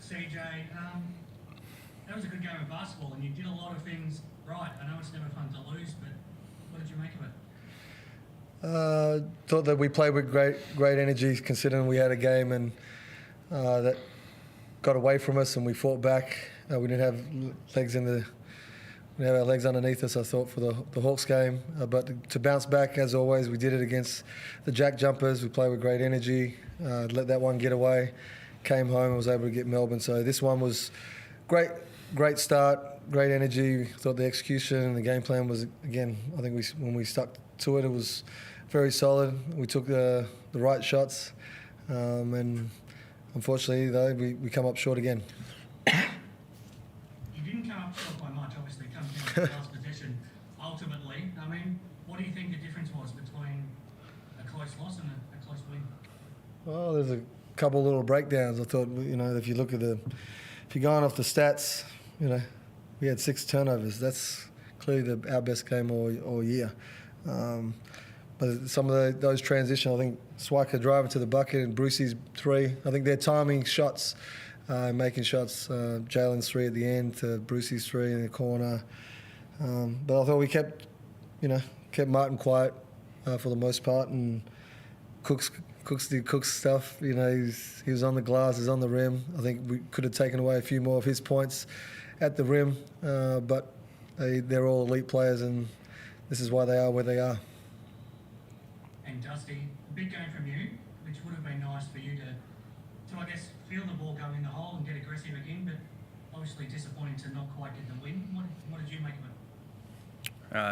CJ, that was a good game of basketball, and you did a lot of things right. I know it's never fun to lose, but what did you make of it? Thought that we played with great energy, considering we had a game and that got away from us, and we fought back. We didn't have our legs underneath us, I thought, for the Hawks game. But to bounce back, as always, we did it against the Jack Jumpers. We played with great energy, let that one get away, came home and was able to get Melbourne. So this one was great start, great energy. Thought the execution and the game plan was, again, I think when we stuck to it, it was very solid. We took the right shots, and unfortunately, though, we come up short again. You didn't come up short by much, obviously. It comes down to the last possession. Ultimately, I mean, what do you think the difference was between a close loss and a close win? Well, there's a couple little breakdowns. I thought, if you look at if you're going off the stats, we had 6 turnovers. That's clearly our best game all year. But some of those transition, I think Swiker driving to the bucket and Brucey's 3. I think they're timing shots, making shots. Jalen's 3 at the end to Brucey's 3 in the corner. But I thought we kept Martin quiet for the most part, and Cooks did Cook's stuff. He was on the glass, he's on the rim. I think we could have taken away a few more of his points at the rim, but they're all elite players, and this is why they are where they are. And Dusty, a big game from you, which would have been nice for you to I guess, feel the ball go in the hole and get aggressive again, but obviously disappointing to not quite get the win. What did you make of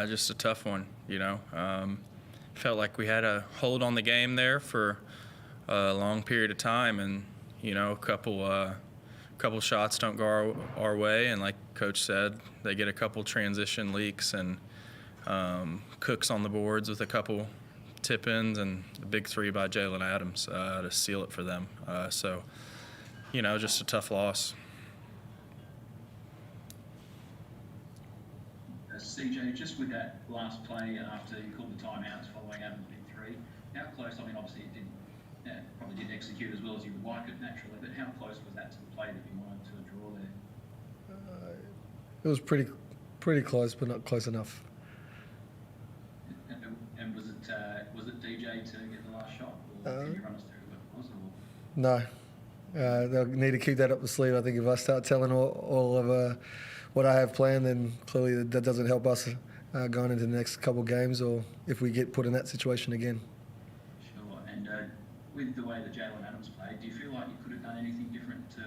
it? Just a tough one, Felt like we had a hold on the game there for a long period of time, and a couple shots don't go our way, and like Coach said, they get a couple transition leaks, and Cook's on the boards with a couple tip-ins and the big 3 by Jalen Adams to seal it for them. So, just a tough loss. CJ, just with that last play after you called the timeouts following Adams' big 3, how close, obviously it probably didn't execute as well as you would like it naturally, but how close was that to the play that you wanted to draw there? It was pretty close, but not close enough. And was it DJ to get the last shot, or can you run us through what it was? No. They'll need to keep that up the sleeve. I think if I start telling all of what I have planned, then clearly that doesn't help us going into the next couple of games, or if we get put in that situation again. Sure. And with the way that Jalen Adams played, do you feel like you could have done anything different to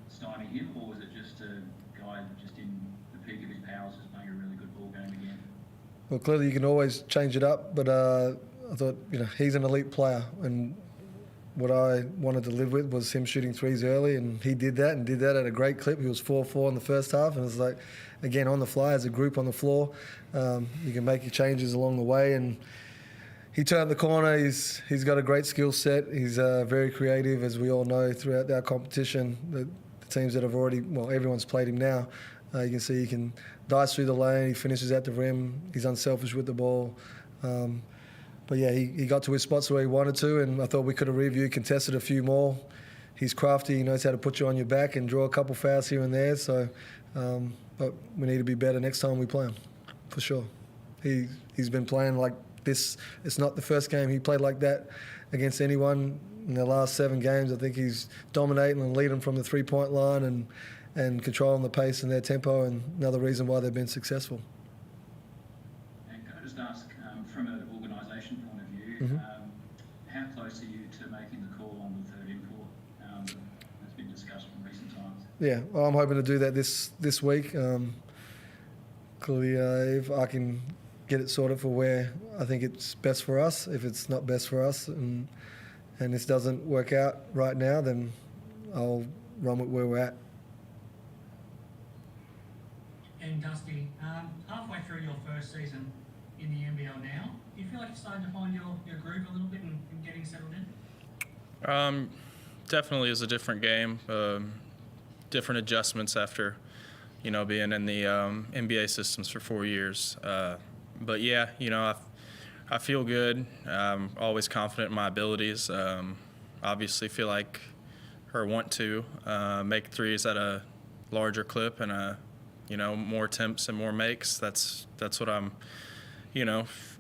stymie him, or was it just a guy just in the peak of his powers just playing a really good ball game again? Well, clearly you can always change it up, but I thought, he's an elite player, and what I wanted to live with was him shooting 3s early, and he did that at a great clip. He was 4-4 in the first half, and it was like, again, on the fly as a group on the floor. You can make your changes along the way, and he turned the corner. He's got a great skill set. He's very creative, as we all know throughout our competition. The teams that have already, everyone's played him now. You can see he can dice through the lane. He finishes at the rim. He's unselfish with the ball. But yeah, he got to his spots where he wanted to, and I thought we could have reviewed, contested a few more. He's crafty. He knows how to put you on your back and draw a couple fouls here and there. So, but we need to be better next time we play him, for sure. He's been playing like this. It's not the first game he played like that against anyone in the last 7 games. I think he's dominating and leading from the 3-point line and controlling the pace and their tempo, and another reason why they've been successful. And can I just ask, from an organisation point of view, how close are you to making the call on the third import that's been discussed in recent times? Yeah, well, I'm hoping to do that this week. Clearly, if I can get it sorted for where I think it's best for us, if it's not best for us and this doesn't work out right now, then I'll run with where we're at. And Dusty, halfway through your first season in the NBL now, do you feel like you're starting to find your groove a little bit and getting settled in? Definitely is a different game, different adjustments after, being in the NBA systems for 4 years. But yeah, I feel good. I'm always confident in my abilities. Obviously feel like or want to make threes at a larger clip and more attempts and more makes. That's what I'm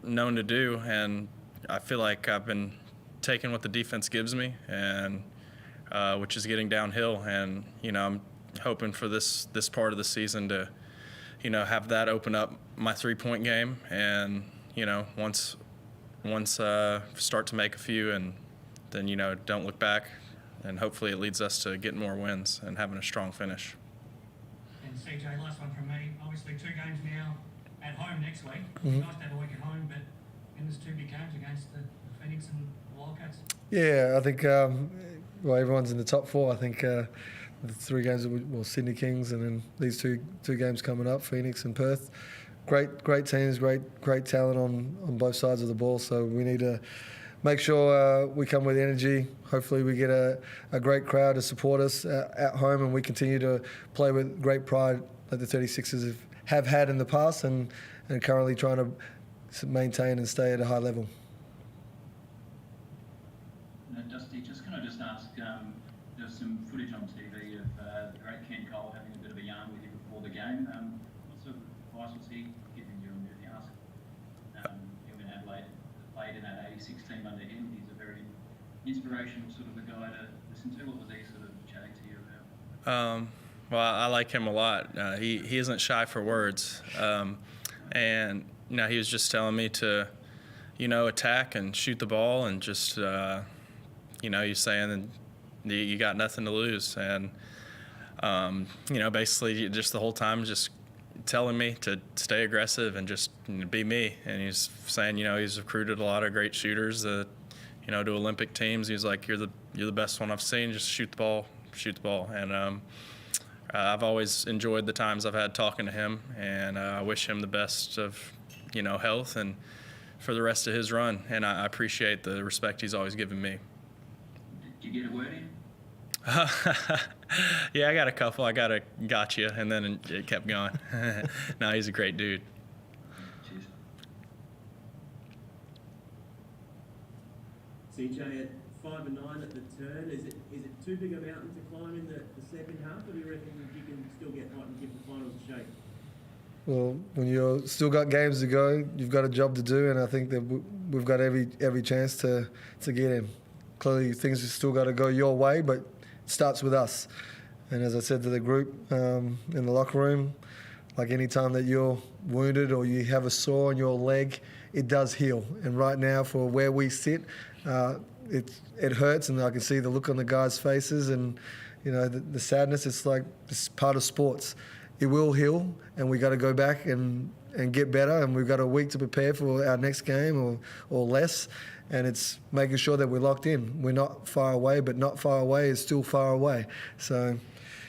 known to do, and I feel like I've been taking what the defense gives me, and which is getting downhill, and I'm hoping for this part of the season to have that open up my 3-point game, and once start to make a few, and then don't look back, and hopefully it leads us to getting more wins and having a strong finish. And CJ, last one from me. Obviously 2 games now at home next week. Mm-hmm. Nice to have a week at home, but there's 2 big games against the Phoenix and the Wildcats. Yeah, I think everyone's in the top 4. I think the 3 games, Sydney Kings, and then these two games coming up, Phoenix and Perth. Great teams, great talent on both sides of the ball. So we need to make sure we come with energy. Hopefully we get a great crowd to support us at home, and we continue to play with great pride that the 36ers have had in the past, and currently trying to maintain and stay at a high level. Dusty, can I just ask, there's some footage on TV of the great Ken Cole having a bit of a yarn with you before the game. What sort of advice was he giving you? And you asked him in Adelaide, played in that 86 team under him. He's a very inspirational sort of a guy to listen to. What was he sort of chatting to you about? Well, I like him a lot. He isn't shy for words, and he was just telling me to attack and shoot the ball, and just he's saying that you got nothing to lose, and basically just the whole time just telling me to stay aggressive and just be me. And he's saying he's recruited a lot of great shooters to Olympic teams. He's like, you're the best one I've seen. Just shoot the ball. And I've always enjoyed the times I've had talking to him, and I wish him the best of health and for the rest of his run. And I appreciate the respect he's always given me. Did you get a word in? Yeah, I got a couple. I got a gotcha, and then it kept going. No, he's a great dude. Cheers. CJ, at 5 and 9 at the turn, is it too big a mountain to climb in the second half, or do you reckon you can still get hot and give the finals a shake? Well, when you've still got games to go, you've got a job to do, and I think that we've got every chance to get in. Clearly, things have still got to go your way, but it starts with us. And as I said to the group in the locker room, like any time that you're wounded or you have a sore on your leg, it does heal. And right now, for where we sit, it hurts, and I can see the look on the guys' faces, and the sadness. It's like it's part of sports. It will heal, and we got to go back and get better, and we've got a week to prepare for our next game or less, and it's making sure that we're locked in. We're not far away, but not far away is still far away. So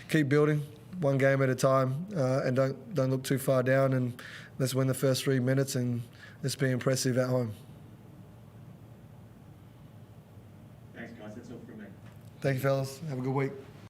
keep building, one game at a time, and don't look too far down, and let's win the first 3 minutes, and let's be impressive at home. Thanks, guys. That's all from me. Thank you, fellas. Have a good week.